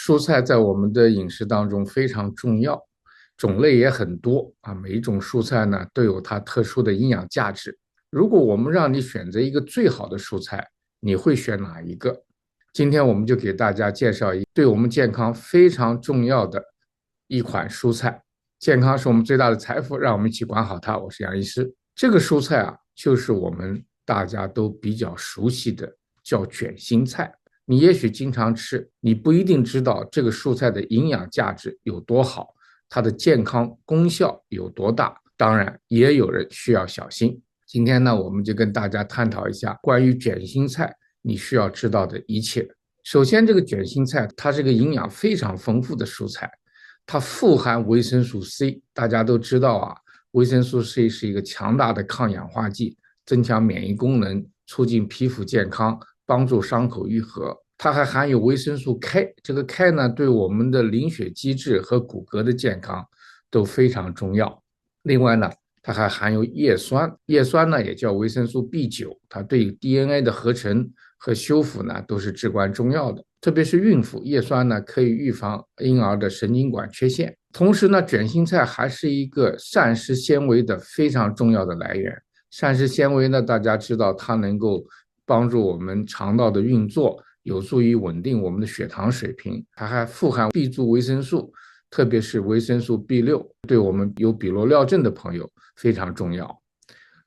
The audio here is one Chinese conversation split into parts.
蔬菜在我们的饮食当中非常重要，种类也很多啊。每一种蔬菜呢都有它特殊的营养价值。如果我们让你选择一个最好的蔬菜，你会选哪一个？今天我们就给大家介绍一对我们健康非常重要的一款蔬菜。健康是我们最大的财富，让我们一起管好它。我是杨医师。这个蔬菜啊，就是我们大家都比较熟悉的，叫卷心菜。你也许经常吃，你不一定知道这个蔬菜的营养价值有多好，它的健康功效有多大。当然，也有人需要小心。今天呢，我们就跟大家探讨一下关于卷心菜你需要知道的一切。首先，这个卷心菜它是个营养非常丰富的蔬菜，它富含维生素 C。大家都知道啊，维生素 C 是一个强大的抗氧化剂，增强免疫功能，促进皮肤健康，帮助伤口愈合。它还含有维生素 K， 这个 K 呢，对我们的凝血机制和骨骼的健康都非常重要。另外呢，它还含有叶酸，叶酸呢也叫维生素 B9，它对 DNA 的合成和修复呢都是至关重要的。特别是孕妇，叶酸呢可以预防婴儿的神经管缺陷。同时呢，卷心菜还是一个膳食纤维的非常重要的来源。膳食纤维呢，大家知道它能够帮助我们肠道的运作，有助于稳定我们的血糖水平。它还富含 B 族维生素，特别是维生素 B6，对我们有比罗尿症的朋友非常重要。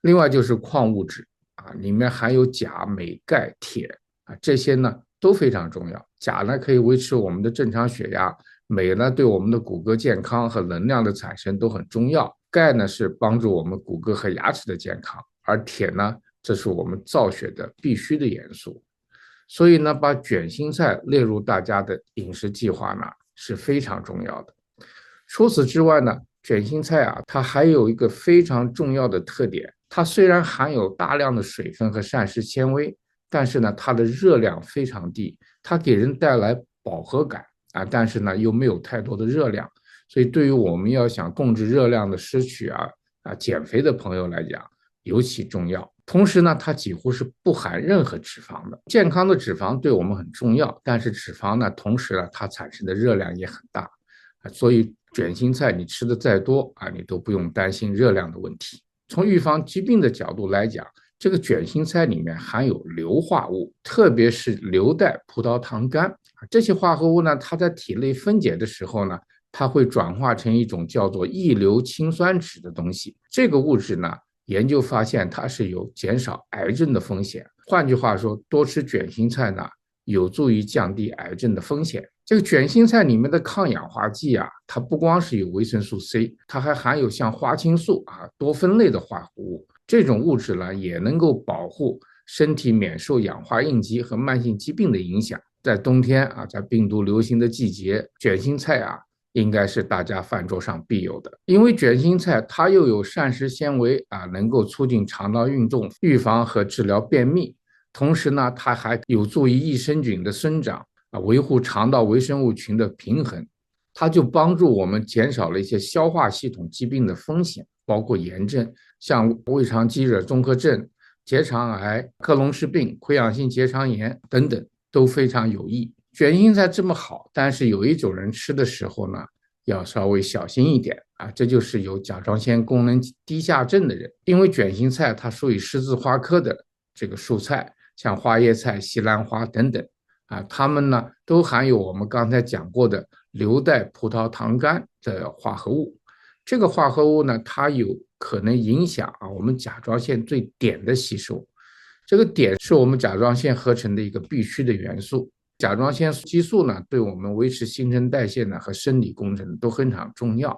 另外就是矿物质啊，里面含有钾、镁、钙、铁啊，这些呢都非常重要。钾呢可以维持我们的正常血压，镁呢对我们的骨骼健康和能量的产生都很重要。钙呢是帮助我们骨骼和牙齿的健康，而铁呢这是我们造血的必须的元素。所以呢，把卷心菜列入大家的饮食计划呢是非常重要的。除此之外呢，卷心菜啊，它还有一个非常重要的特点，它虽然含有大量的水分和膳食纤维，但是呢，它的热量非常低，它给人带来饱和感啊，但是呢，又没有太多的热量，所以对于我们要想控制热量的失去减肥的朋友来讲，尤其重要。同时呢，它几乎是不含任何脂肪的。健康的脂肪对我们很重要，但是脂肪呢，同时呢，它产生的热量也很大所以卷心菜你吃的再多你都不用担心热量的问题。从预防疾病的角度来讲，这个卷心菜里面含有硫化物，特别是硫代葡萄糖苷这些化合物呢，它在体内分解的时候呢，它会转化成一种叫做异硫氰酸酯的东西。这个物质呢，研究发现它是有减少癌症的风险。换句话说，多吃卷心菜呢，有助于降低癌症的风险。这个卷心菜里面的抗氧化剂它不光是有维生素 C， 它还含有像花青素多酚类的化合物。这种物质呢，也能够保护身体免受氧化应激和慢性疾病的影响。在冬天在病毒流行的季节，卷心菜应该是大家饭桌上必有的。因为卷心菜它又有膳食纤维能够促进肠道运动，预防和治疗便秘。同时呢，它还有助于益生菌的生长维护肠道微生物群的平衡，它就帮助我们减少了一些消化系统疾病的风险，包括炎症，像胃肠积热综合症、结肠癌、克隆氏病、溃疡性结肠炎等等都非常有益。卷心菜这么好，但是有一种人吃的时候呢，要稍微小心一点这就是有甲状腺功能低下症的人。因为卷心菜它属于十字花科的这个蔬菜，像花椰菜、西兰花等等它们呢都含有我们刚才讲过的硫代葡萄糖苷的化合物。这个化合物呢，它有可能影响我们甲状腺对碘的吸收。这个碘是我们甲状腺合成的一个必须的元素。甲状腺激素呢，对我们维持新陈代谢呢和生理工程都非常重要。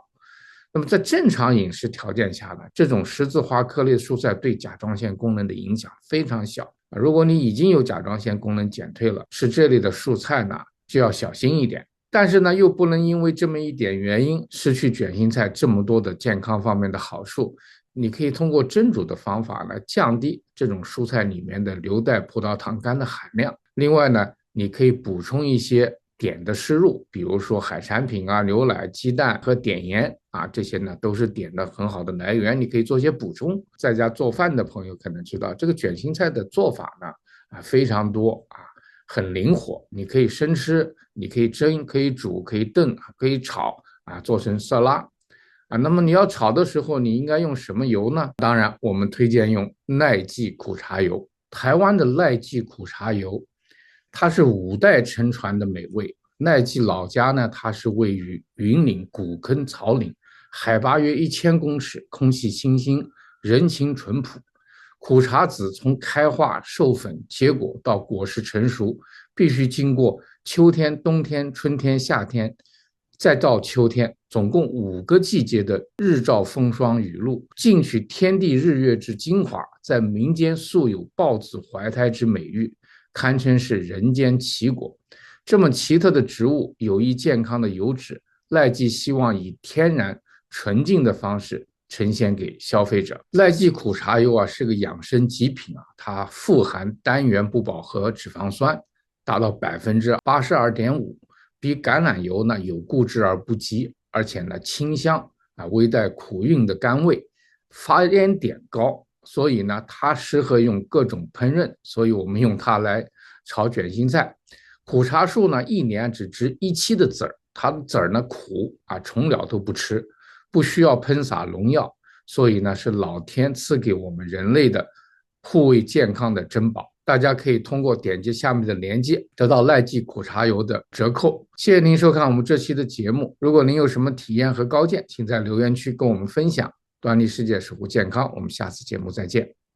那么在正常饮食条件下呢，这种十字花科类蔬菜对甲状腺功能的影响非常小。如果你已经有甲状腺功能减退了，吃这类的蔬菜呢，就要小心一点。但是呢，又不能因为这么一点原因失去卷心菜这么多的健康方面的好处。你可以通过蒸煮的方法来降低这种蔬菜里面的硫代葡萄糖苷的含量。另外呢，你可以补充一些碘的摄入，比如说海产品牛奶、鸡蛋和碘盐这些呢都是碘的很好的来源，你可以做些补充。在家做饭的朋友可能知道，这个卷心菜的做法呢非常多很灵活，你可以生吃，你可以蒸，可以煮，可以炖，可以炒啊，做成色拉啊。那么你要炒的时候，你应该用什么油呢？当然，我们推荐用赖记苦茶油。台湾的赖记苦茶油，它是5代承传的美味。赖记老家呢，它是位于云岭古坑草岭，海拔约1000公尺，空气清新，人情淳朴。苦茶籽从开花、授粉、结果到果实成熟，必须经过秋天、冬天、春天、夏天，再到秋天，总共5个季节的日照风霜雨露，尽取天地日月之精华，在民间素有抱子怀胎之美誉，堪称是人间奇果。这么奇特的植物，有益健康的油脂，赖记希望以天然纯净的方式呈现给消费者。赖记苦茶油啊是个养生极品啊，它富含单元不饱和脂肪酸，达到82.5%，比橄榄油呢有固执而不激，而且呢清香啊，微带苦韵的甘味，发烟点高，所以呢它适合用各种烹饪，所以我们用它来炒卷心菜。苦茶树呢一年只结1期的籽儿，它的籽儿呢苦啊，虫鸟都不吃。不需要喷洒农药，所以呢是老天赐给我们人类的护卫健康的珍宝。大家可以通过点击下面的链接得到赖记苦茶油的折扣。谢谢您收看我们这期的节目，如果您有什么体验和高见，请在留言区跟我们分享。端粒世界守护健康，我们下次节目再见。